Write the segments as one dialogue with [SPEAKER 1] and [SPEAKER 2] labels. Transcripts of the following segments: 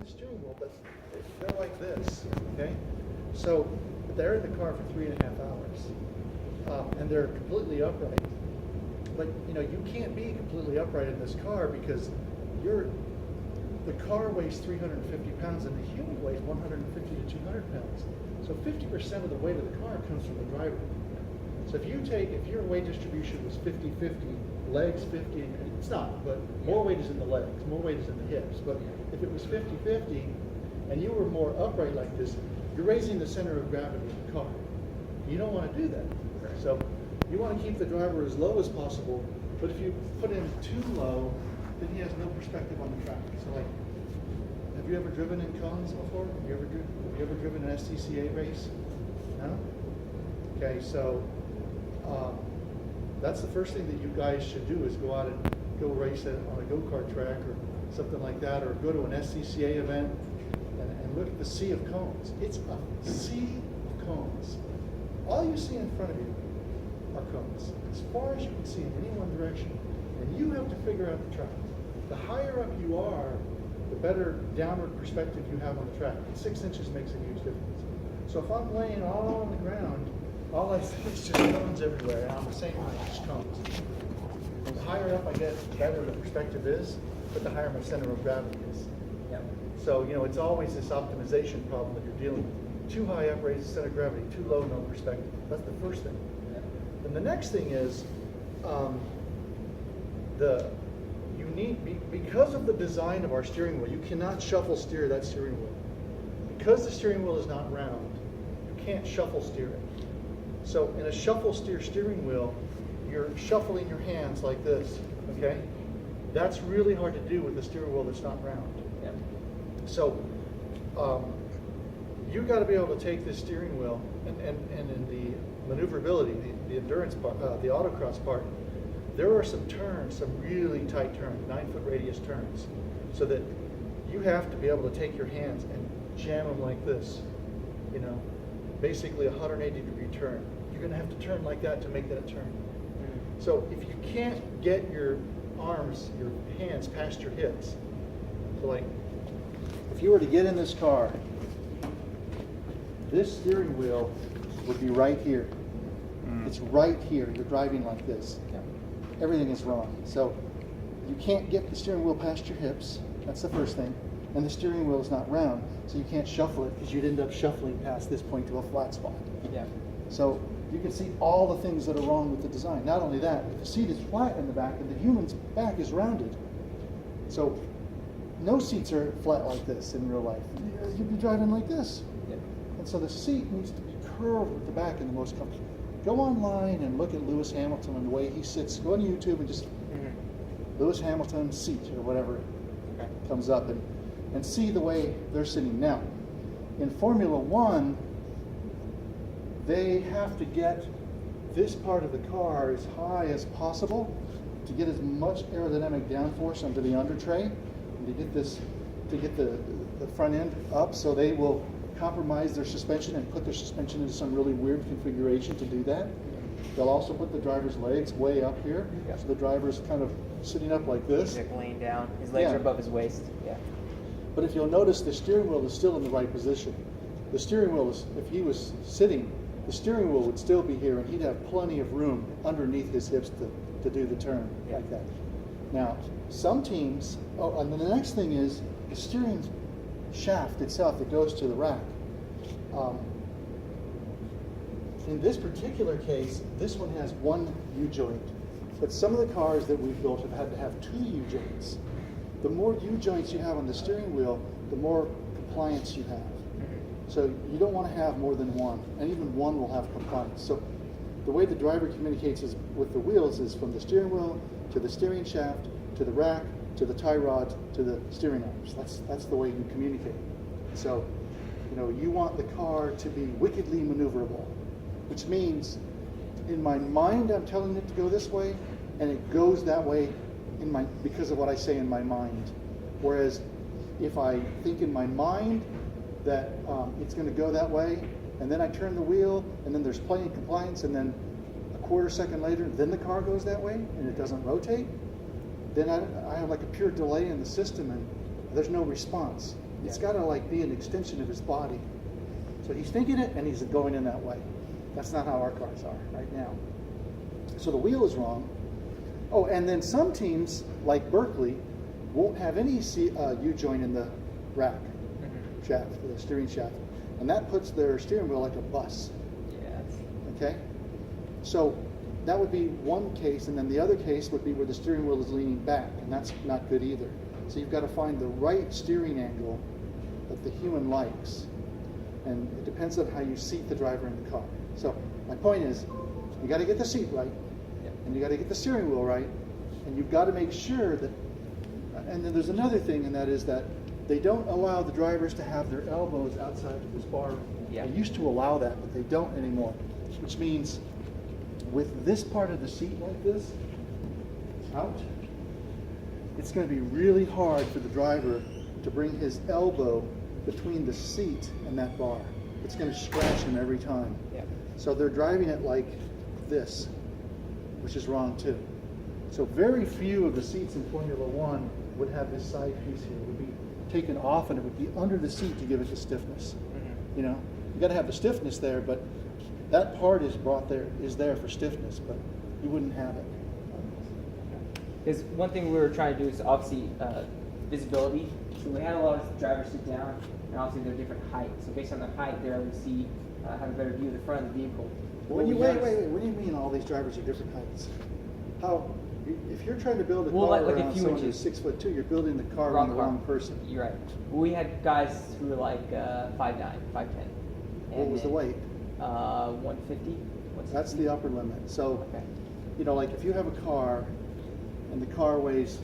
[SPEAKER 1] the steering wheel, but they're like this, okay? So they're in the car for 3.5 hours, and they're completely upright. But you know, you can't be completely upright in this car because the car weighs 350 pounds and the human weighs 150 to 200 pounds. So 50% of the weight of the car comes from the driver. So if your weight distribution was 50-50, legs 50, and it's not, but more weight is in the legs, more weight is in the hips. But if it was 50-50 and you were more upright like this, you're raising the center of gravity of the car. You don't want to do that. So you want to keep the driver as low as possible, but if you put him too low, then he has no perspective on the track. So like, have you ever driven in cones before? Have you ever driven an STCA race? No? Okay, so that's the first thing that you guys should do is go out and go race it on a go-kart track or something like that, or go to an STCA event and look at the sea of cones. It's a sea of cones. All you see in front of you are cones, as far as you can see in any one direction, and you have to figure out the track. The higher up you are, the better downward perspective you have on the track. 6 inches makes a huge difference. So if I'm laying all on the ground, all I see is just cones everywhere, and I'm the same height, just cones. And the higher up I get, the better the perspective is, but the higher my center of gravity is.
[SPEAKER 2] Yep.
[SPEAKER 1] So, you know, it's always this optimization problem that you're dealing with. Too high up raises center of gravity, too low, no perspective. That's the first thing.
[SPEAKER 2] Yep.
[SPEAKER 1] And the next thing is, because of the design of our steering wheel, you cannot shuffle steer that steering wheel. Because the steering wheel is not round, you can't shuffle steer it. So in a shuffle steer steering wheel, you're shuffling your hands like this, okay? That's really hard to do with a steering wheel that's not round.
[SPEAKER 2] Yep.
[SPEAKER 1] So you've got to be able to take this steering wheel and in the maneuverability, the endurance part, the autocross part, there are some turns, some really tight turns, 9-foot radius turns, so that you have to be able to take your hands and jam them like this, you know, basically a 180-degree turn. You're going to have to turn like that to make that a turn. So if you can't get your arms, your hands past your hips, so like if you were to get in this car, this steering wheel would be right here. It's right here. You're driving like this. Everything is wrong. So you can't get the steering wheel past your hips. That's the first thing. And the steering wheel is not round, so you can't shuffle it because you'd end up shuffling past this point to a flat spot.
[SPEAKER 2] Yeah.
[SPEAKER 1] So you can see all the things that are wrong with the design. Not only that, but the seat is flat in the back and the human's back is rounded. So no seats are flat like this in real life. You'd be driving like this.
[SPEAKER 2] Yeah.
[SPEAKER 1] And so the seat needs to be curved with the back in the most comfortable. Go online and look at Lewis Hamilton and the way he sits. Go on YouTube and just Lewis Hamilton seat or whatever comes up and see the way they're sitting. Now, in Formula One, they have to get this part of the car as high as possible to get as much aerodynamic downforce under the under tray and to get the front end up, so they will compromise their suspension and put their suspension into some really weird configuration to do that. They'll also put the driver's legs way up here, so the driver's kind of sitting up like this.
[SPEAKER 2] He's laying down. His legs are above his waist. Yeah.
[SPEAKER 1] But if you'll notice, the steering wheel is still in the right position. The steering wheel is, if he was sitting, the steering wheel would still be here and he'd have plenty of room underneath his hips to do the turn like that. Now, some teams, and then the next thing is the steering shaft itself that goes to the rack. In this particular case, this one has one U-joint, but some of the cars that we've built have had to have 2 U-joints. The more U-joints you have on the steering wheel, the more compliance you have. So you don't want to have more than one, and even one will have compliance. So the way the driver communicates with the wheels is from the steering wheel to the steering shaft to the rack to the tie rod to the steering arms. That's the way you communicate. So, you know, you want the car to be wickedly maneuverable, which means in my mind I'm telling it to go this way, and it goes that way because of what I say in my mind. Whereas if I think in my mind that it's going to go that way, and then I turn the wheel, and then there's plenty of compliance, and then a quarter second later, then the car goes that way, and it doesn't rotate, then I have like a pure delay in the system, and there's no response. It's
[SPEAKER 2] Yeah.
[SPEAKER 1] got to like be an extension of his body. So he's thinking it and he's going in that way. That's not how our cars are right now. So the wheel is wrong. Oh, and then some teams, like Berkeley, won't have any U-joint in the rack shaft, the steering shaft. And that puts their steering wheel like a bus.
[SPEAKER 2] Yeah.
[SPEAKER 1] Okay? So that would be one case, and then the other case would be where the steering wheel is leaning back, and that's not good either. So you've got to find the right steering angle that the human likes. And it depends on how you seat the driver in the car. So my point is, you got to get the seat right, and you got to get the steering wheel right, and you've got to make sure that, and then there's another thing, and that is that they don't allow the drivers to have their elbows outside of this bar.
[SPEAKER 2] Yeah.
[SPEAKER 1] They used to allow that, but they don't anymore, which means with this part of the seat like this, out, it's going to be really hard for the driver to bring his elbow between the seat and that bar. It's going to scratch him every time.
[SPEAKER 2] Yeah.
[SPEAKER 1] So they're driving it like this, which is wrong too. So very few of the seats in Formula One would have this side piece here. It would be taken off and it would be under the seat to give it the stiffness.
[SPEAKER 2] Mm-hmm.
[SPEAKER 1] You know, you got to have the stiffness there, but that part is there for stiffness, but you wouldn't have it.
[SPEAKER 2] Because one thing we were trying to do is obviously visibility. So we had a lot of drivers sit down, and obviously they're different heights. So based on their height, they're able to see, have a better view of the front of the vehicle.
[SPEAKER 1] Wait. What do you mean all these drivers are different heights? How? If you're trying to build a car
[SPEAKER 2] like a
[SPEAKER 1] around
[SPEAKER 2] few
[SPEAKER 1] someone
[SPEAKER 2] inches.
[SPEAKER 1] who's 6'2", you're building the car around the wrong person.
[SPEAKER 2] You're right. We had guys who were like 5'9", 5'10".
[SPEAKER 1] What was the weight?
[SPEAKER 2] 150.
[SPEAKER 1] That's the upper limit. So,
[SPEAKER 2] Okay.
[SPEAKER 1] you know, like if you have a car and the car weighs,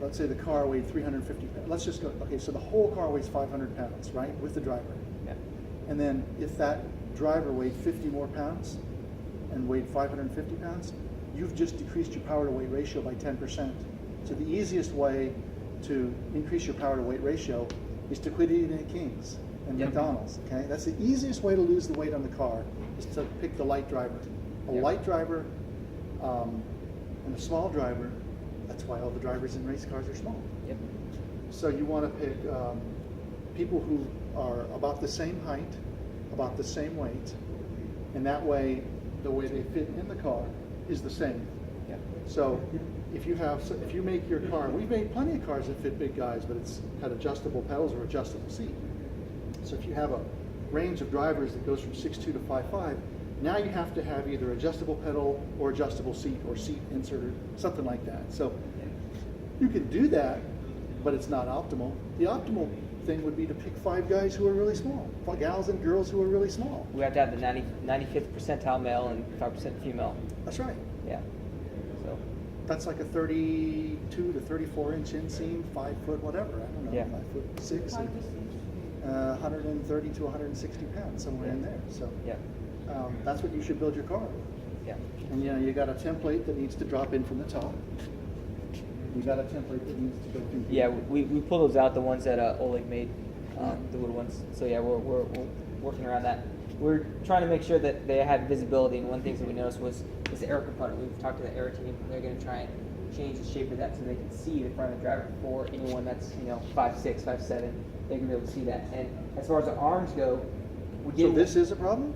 [SPEAKER 1] let's say the car weighed 350 pounds. Let's just go, okay, so the whole car weighs 500 pounds, right, with the driver.
[SPEAKER 2] Yeah.
[SPEAKER 1] And then if that driver weighed 50 more pounds and weighed 550 pounds, you've just decreased your power to weight ratio by 10%. So the easiest way to increase your power to weight ratio is to quit eating at King's and
[SPEAKER 2] Yep.
[SPEAKER 1] McDonald's, okay? That's the easiest way to lose the weight on the car, is to pick the light driver. A
[SPEAKER 2] Yep.
[SPEAKER 1] light driver and a small driver, that's why all the drivers in race cars are small.
[SPEAKER 2] Yep.
[SPEAKER 1] So you want to pick people who are about the same height, about the same weight, and that way the way they fit in the car is the same.
[SPEAKER 2] Yep.
[SPEAKER 1] So if you make your car, we've made plenty of cars that fit big guys, but it's had adjustable pedals or adjustable seat. So if you have a range of drivers that goes from 6'2" to 5'5", now you have to have either adjustable pedal or adjustable seat or seat insert or something like that. So you can do that, but it's not optimal. The optimal thing would be to pick 5 guys who are really small, 5 gals and girls who are really small.
[SPEAKER 2] We have to have the 95th percentile male and 5% female.
[SPEAKER 1] That's right.
[SPEAKER 2] Yeah. So.
[SPEAKER 1] That's like a 32 to 34 inch inseam, 5 foot whatever, I don't know,
[SPEAKER 2] Yeah.
[SPEAKER 1] 5'6", 130 to 160 pounds, somewhere in there. So
[SPEAKER 2] Yeah.
[SPEAKER 1] that's what you should build your car with.
[SPEAKER 2] Yeah.
[SPEAKER 1] And you know, you got a template that needs to drop in from the top. You got a template that needs to go through.
[SPEAKER 2] Yeah, we pull those out, the ones that Oleg made, the wood ones. So yeah, we're working around that. We're trying to make sure that they had visibility, and one of the things that we noticed was the air component. We've talked to the air team. They're going to try and change the shape of that so they can see the front of the driver. For anyone that's 5'6", 5'7", they can be able to see that. And as far as the arms go, we
[SPEAKER 1] So
[SPEAKER 2] did.
[SPEAKER 1] this is a problem?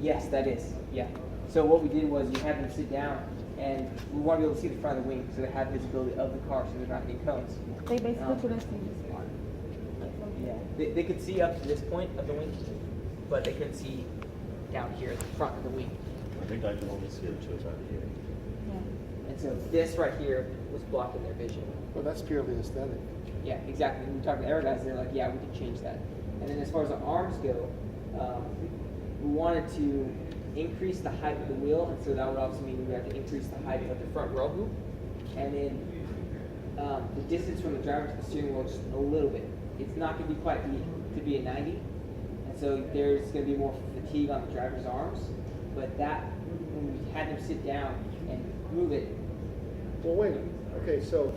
[SPEAKER 2] Yes, that is. Yeah. So what we did was you had them sit down, and we want to be able to see the front of the wing, so they have visibility of the car, so there's not any cones.
[SPEAKER 3] They basically couldn't see this part.
[SPEAKER 2] Yeah. They could see up to this point of the wing, but they couldn't see down here at the front of the wing.
[SPEAKER 4] I think I can only see it shows out here.
[SPEAKER 3] Yeah.
[SPEAKER 2] And so this right here was blocking their vision.
[SPEAKER 1] Well, that's purely aesthetic.
[SPEAKER 2] Yeah, exactly. When we talked to air guys, they're like, yeah, we can change that. And then as far as the arms go, we wanted to increase the height of the wheel, and so that would also mean we have to increase the height of the front rail hoop, and then the distance from the driver to the steering wheel just a little bit. It's not going to be quite to be a 90, and so there's going to be more fatigue on the driver's arms. But that, when we had them sit down and move it,
[SPEAKER 1] Well, wait a minute. Okay, so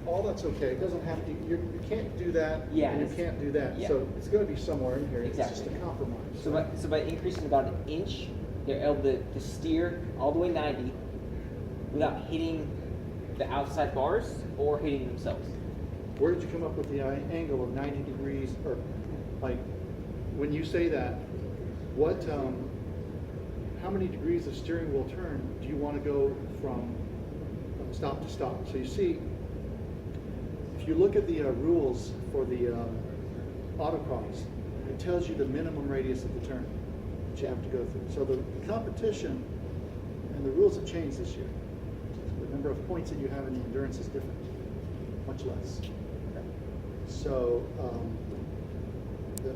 [SPEAKER 1] all that's okay. It doesn't have to, you can't do that,
[SPEAKER 2] Yeah,
[SPEAKER 1] and you
[SPEAKER 2] it's-
[SPEAKER 1] can't do that.
[SPEAKER 2] yeah.
[SPEAKER 1] So it's going to be somewhere in here. It's just
[SPEAKER 2] Exactly.
[SPEAKER 1] a compromise.
[SPEAKER 2] so by increasing about an inch, they're able to steer all the way 90 without hitting the outside bars or hitting themselves.
[SPEAKER 1] where did you come up with the angle of 90 degrees, or like, when you say that, what, how many degrees of steering wheel turn do you want to go from stop to stop? So you see, if you look at the rules for the autocross, it tells you the minimum radius of the turn that you have to go through. So the competition and the rules have changed this year. The number of points that you have in the endurance is different, much less. So the